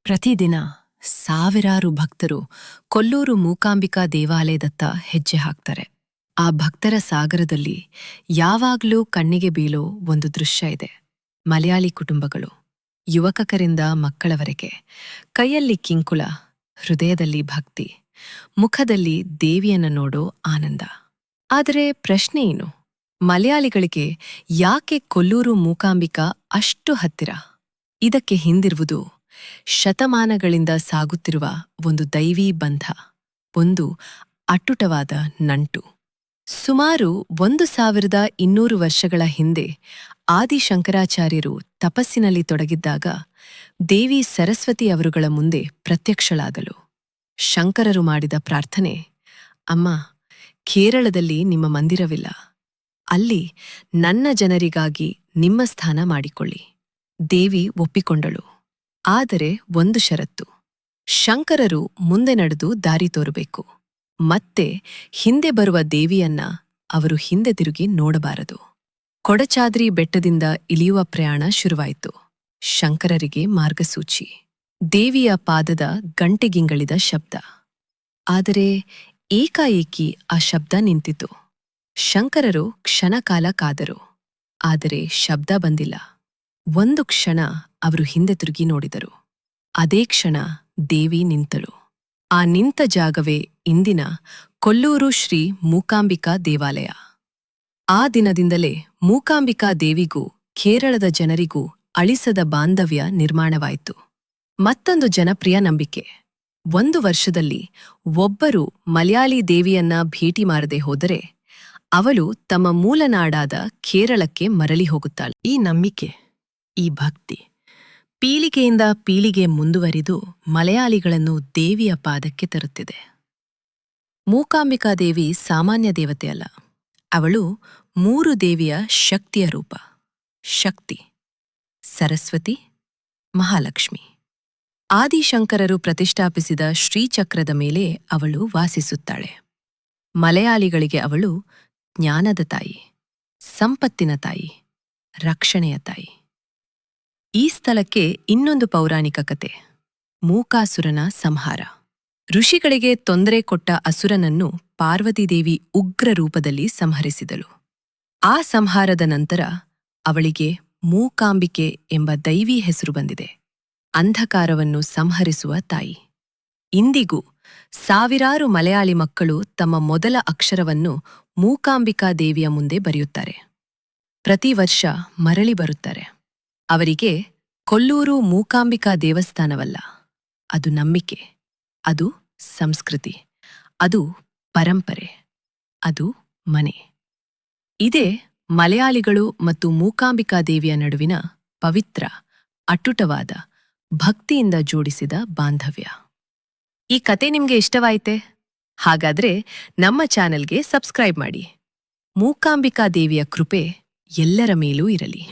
ಪ್ರತಿದಿನ ಸಾವಿರಾರು ಭಕ್ತರು ಕೊಲ್ಲೂರು ಮೂಕಾಂಬಿಕಾ ದೇವಾಲಯದತ್ತ ಹೆಜ್ಜೆ ಹಾಕ್ತಾರೆ. ಆ ಭಕ್ತರ ಸಾಗರದಲ್ಲಿ ಯಾವಾಗ್ಲೂ ಕಣ್ಣಿಗೆ ಬೀಳೋ ಒಂದು ದೃಶ್ಯ ಇದೆ. ಮಲಯಾಳಿ ಕುಟುಂಬಗಳು, ಯುವಕರಿಂದ ಮಕ್ಕಳವರೆಗೆ, ಕೈಯಲ್ಲಿ ಕಿಂಕುಳ, ಹೃದಯದಲ್ಲಿ ಭಕ್ತಿ, ಮುಖದಲ್ಲಿ ದೇವಿಯನ್ನು ನೋಡೋ ಆನಂದ. ಆದರೆ ಪ್ರಶ್ನೆ ಏನು? ಮಲಯಾಳಿಗಳಿಗೆ ಯಾಕೆ ಕೊಲ್ಲೂರು ಮೂಕಾಂಬಿಕಾ ಅಷ್ಟು ಹತ್ತಿರ? ಇದಕ್ಕೆ ಹಿಂದಿರುವುದು ಶತಮಾನಗಳಿಂದ ಸಾಗುತ್ತಿರುವ ಒಂದು ದೈವೀ ಬಂಧ, ಒಂದು ಅಟ್ಟುಟವಾದ ನಂಟು. ಸುಮಾರು 1200 ವರ್ಷಗಳ ಹಿಂದೆ ಆದಿಶಂಕರಾಚಾರ್ಯರು ತಪಸ್ಸಿನಲ್ಲಿ ತೊಡಗಿದ್ದಾಗ ದೇವಿ ಸರಸ್ವತಿ ಅವರುಗಳ ಮುಂದೆ ಪ್ರತ್ಯಕ್ಷಳಾದಳು. ಶಂಕರರು ಮಾಡಿದ ಪ್ರಾರ್ಥನೆ, ಅಮ್ಮ, ಕೇರಳದಲ್ಲಿ ನಿಮ್ಮ ಮಂದಿರವಿಲ್ಲ, ಅಲ್ಲಿ ನನ್ನ ಜನರಿಗಾಗಿ ನಿಮ್ಮ ಸ್ಥಾನ ಮಾಡಿಕೊಳ್ಳಿ. ದೇವಿ ಒಪ್ಪಿಕೊಂಡಳು. ಆದರೆ ಒಂದು ಷರತ್ತು: ಶಂಕರರು ಮುಂದೆ ನಡೆದು ದಾರಿ ತೋರಬೇಕು, ಮತ್ತೆ ಹಿಂದೆ ಬರುವ ದೇವಿಯನ್ನ ಅವರು ಹಿಂದೆ ತಿರುಗಿ ನೋಡಬಾರದು. ಕೊಡಚಾದ್ರಿ ಬೆಟ್ಟದಿಂದ ಇಳಿಯುವ ಪ್ರಯಾಣ ಶುರುವಾಯಿತು. ಶಂಕರರಿಗೆ ಮಾರ್ಗಸೂಚಿ, ದೇವಿಯ ಪಾದದ ಗಂಟೆಗಿಂಗಳಿದ ಶಬ್ದ. ಆದರೆ ಏಕಾಏಕಿ ಆ ಶಬ್ದ ನಿಂತಿತು. ಶಂಕರರು ಕ್ಷಣಕಾಲ ಕಾದರು, ಆದರೆ ಶಬ್ದ ಬಂದಿಲ್ಲ. ಒಂದು ಕ್ಷಣ ಅವರು ಹಿಂದೆ ತಿರುಗಿ ನೋಡಿದರು. ಅದೇ ಕ್ಷಣ ದೇವಿ ನಿಂತಳು. ಆ ನಿಂತ ಜಾಗವೇ ಇಂದಿನ ಕೊಲ್ಲೂರು ಶ್ರೀ ಮೂಕಾಂಬಿಕಾ ದೇವಾಲಯ. ಆ ದಿನದಿಂದಲೇ ಮೂಕಾಂಬಿಕಾ ದೇವಿಗೂ ಕೇರಳದ ಜನರಿಗೂ ಅಳಿಸದ ಬಾಂಧವ್ಯ ನಿರ್ಮಾಣವಾಯಿತು. ಮತ್ತೊಂದು ಜನಪ್ರಿಯ ನಂಬಿಕೆ: 1 ವರ್ಷದಲ್ಲಿ ಒಬ್ಬರು ಮಲಯಾಳಿ ದೇವಿಯನ್ನ ಭೇಟಿ ಮಾಡದೆ ಹೋದರೆ ಅವಳು ತಮ್ಮ ಮೂಲನಾಡಾದ ಕೇರಳಕ್ಕೆ ಮರಳಿ ಹೋಗುತ್ತಾಳೆ. ಈ ನಂಬಿಕೆ, ಈ ಭಕ್ತಿ ಪೀಳಿಗೆಯಿಂದ ಪೀಳಿಗೆ ಮುಂದುವರಿದು ಮಲಯಾಳಿಗಳನ್ನು ದೇವಿಯ ಪಾದಕ್ಕೆ ತರುತ್ತಿದೆ. ಮೂಕಾಂಬಿಕಾ ದೇವಿ ಸಾಮಾನ್ಯ ದೇವತೆಯಲ್ಲ. ಅವಳು 3 ದೇವಿಯ ಶಕ್ತಿಯ ರೂಪ: ಶಕ್ತಿ, ಸರಸ್ವತಿ, ಮಹಾಲಕ್ಷ್ಮಿ. ಆದಿಶಂಕರರು ಪ್ರತಿಷ್ಠಾಪಿಸಿದ ಶ್ರೀಚಕ್ರದ ಮೇಲೆ ಅವಳು ವಾಸಿಸುತ್ತಾಳೆ. ಮಲಯಾಳಿಗಳಿಗೆ ಅವಳು ಜ್ಞಾನದ ತಾಯಿ, ಸಂಪತ್ತಿನ ತಾಯಿ, ರಕ್ಷಣೆಯ ತಾಯಿ. ಈ ಸ್ಥಳಕ್ಕೆ ಇನ್ನೊಂದು ಪೌರಾಣಿಕ ಕತೆ: ಮೂಕಾಸುರನ ಸಂಹಾರ. ಋಷಿಗಳಿಗೆ ತೊಂದರೆ ಕೊಟ್ಟ ಅಸುರನನ್ನು ಪಾರ್ವತಿದೇವಿ ಉಗ್ರ ರೂಪದಲ್ಲಿ ಸಂಹರಿಸಿದಳು. ಆ ಸಂಹಾರದ ನಂತರ ಅವಳಿಗೆ ಮೂಕಾಂಬಿಕೆ ಎಂಬ ದೈವೀ ಹೆಸರು ಬಂದಿದೆ: ಅಂಧಕಾರವನ್ನು ಸಂಹರಿಸುವ ತಾಯಿ. ಇಂದಿಗೂ ಸಾವಿರಾರು ಮಲಯಾಳಿ ಮಕ್ಕಳು ತಮ್ಮ ಮೊದಲ ಅಕ್ಷರವನ್ನು ಮೂಕಾಂಬಿಕಾ ದೇವಿಯ ಮುಂದೆ ಬರೆಯುತ್ತಾರೆ. ಪ್ರತಿ ವರ್ಷ ಮರಳಿ ಬರುತ್ತಾರೆ. ಅವರಿಗೆ ಕೊಲ್ಲೂರು ಮೂಕಾಂಬಿಕಾ ದೇವಸ್ಥಾನವಲ್ಲ, ಅದು ನಂಬಿಕೆ, ಅದು ಸಂಸ್ಕೃತಿ, ಅದು ಪರಂಪರೆ, ಅದು ಮನೆ. ಇದೇ ಮಲಯಾಳಿಗಳು ಮತ್ತು ಮೂಕಾಂಬಿಕಾ ದೇವಿಯ ನಡುವಿನ ಪವಿತ್ರ, ಅಟ್ಟುಟವಾದ, ಭಕ್ತಿಯಿಂದ ಜೋಡಿಸಿದ ಬಾಂಧವ್ಯ. ಈ ಕತೆ ನಿಮ್ಗೆ ಇಷ್ಟವಾಯಿತೆ? ಹಾಗಾದ್ರೆ ನಮ್ಮ ಚಾನೆಲ್ಗೆ ಸಬ್ಸ್ಕ್ರೈಬ್ ಮಾಡಿ. ಮೂಕಾಂಬಿಕಾ ದೇವಿಯ ಕೃಪೆ ಎಲ್ಲರ ಮೇಲೂ ಇರಲಿ.